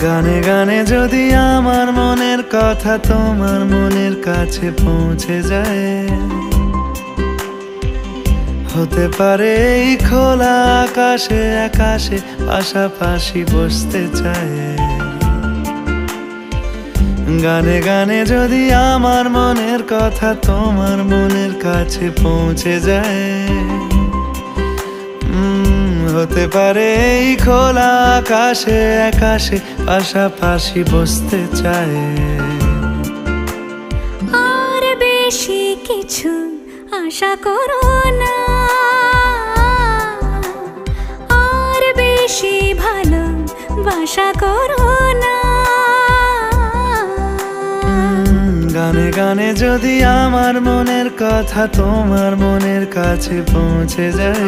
গানে গানে যদি আমার মনের কথা তোমার মনের কাছে পৌঁছে যায়, হতে পারে এই খোলা আকাশে আকাশে পাশাপাশি বসতে চায়। গানে গানে যদি আমার মনের কথা তোমার মনের কাছে পৌঁছে যায়, হতে পারে এই খোলা আকাশে আকাশে পাশাপাশি বসতে চায়। আর বেশি কিছু আশা করো না, আর বেশি ভালোবাসা করো না। গানে গানে যদি আমার মনের কথা তোমার মনের কাছে পৌঁছে যায়,